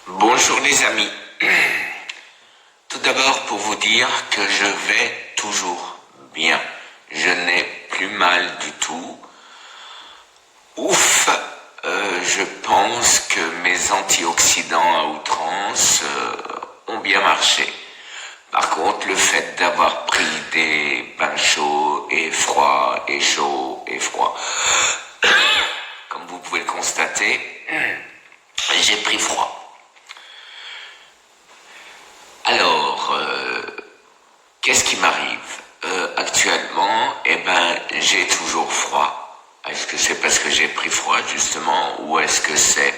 Bonjour les amis. Tout d'abord pour vous dire que je vais toujours bien. Je n'ai plus mal du tout. Ouf, je pense que mes antioxydants à outrance ont bien marché. Par contre, le fait d'avoir pris des bains chauds et froids et chauds et froids, comme vous pouvez le constater, j'ai pris froid. Alors, qu'est-ce qui m'arrive actuellement? J'ai toujours froid. Est-ce que c'est parce que j'ai pris froid justement, ou est-ce que c'est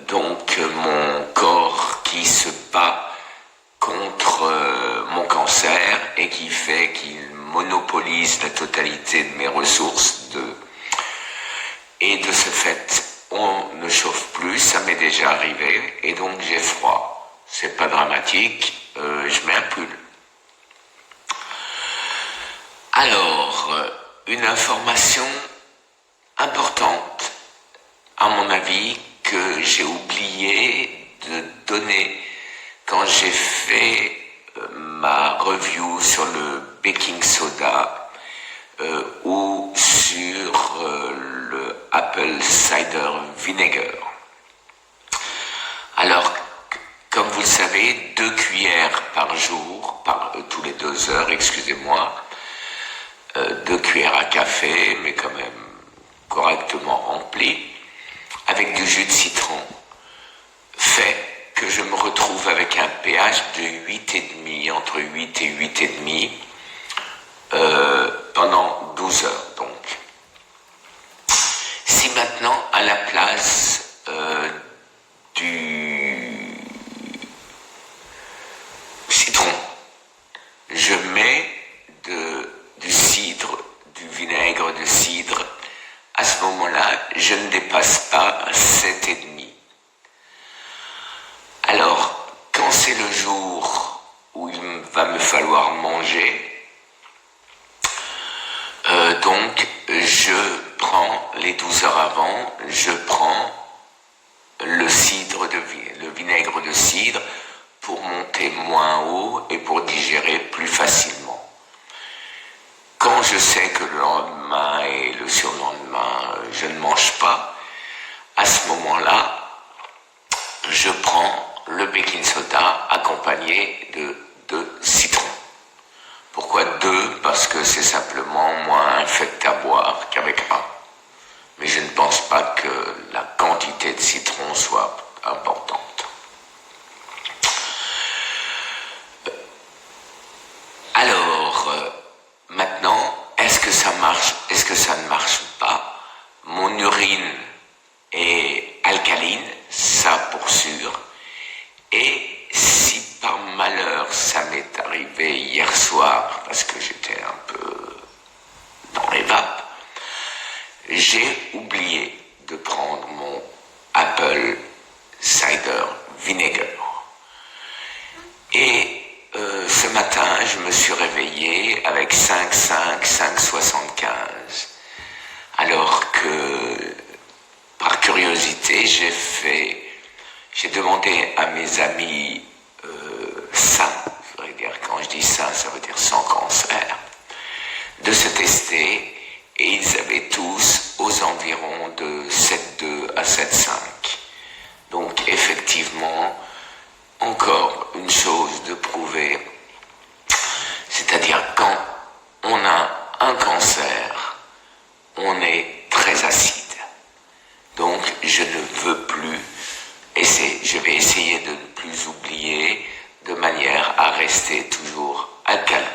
donc mon corps qui se bat contre mon cancer et qui fait qu'il monopolise la totalité de mes ressources et de ce fait on ne chauffe plus, ça m'est déjà arrivé et donc j'ai froid. C'est pas dramatique, je mets un pull. Alors, une information importante, à mon avis, que j'ai oublié de donner quand j'ai fait ma review sur le baking soda ou sur le apple cider vinegar. Alors, comme vous le savez, 2 cuillères par jour, tous les 2 heures, excusez-moi, 2 cuillères à café, mais quand même correctement remplies, avec du jus de citron, fait que je me retrouve avec un pH de 8,5, entre 8 et 8,5, pendant 12 heures donc. Si maintenant, à la place du citron, je mets du cidre, du vinaigre de cidre, à ce moment-là, je ne dépasse pas 7,5. Alors, quand c'est le jour où il va me falloir manger, donc je prends les 12 heures avant, je prends le vinaigre de cidre pour monter moins haut et pour digérer plus facilement. Quand je sais que le lendemain et le surlendemain, je ne mange pas, à ce moment-là, je prends le baking soda accompagné de citron. Pourquoi 2? Parce que c'est simplement moins infect à boire qu'avec 1. Mais je ne pense pas que la quantité de citron soit importante. Alors, maintenant, est-ce que ça marche? Est-ce que ça ne marche pas? Mon urine est alcaline, ça pour sûr. Et si par malheur ça m'est arrivé hier soir, parce que j'étais un peu dans les vapes, j'ai oublié de prendre mon apple cider vinegar. Et ce matin, je me suis réveillé avec 5,5, 5,75. Alors que, par curiosité, j'ai demandé à mes amis sains, je voudrais dire, quand je dis sains, ça veut dire sans cancer, de se tester, et ils avaient tous aux environs de 7,2 à 7,5. Donc effectivement, encore une chose de prouver, c'est-à-dire quand on a un cancer, on est très acide. Donc je ne veux plus, je vais essayer de ne plus oublier de manière à rester toujours alcalin.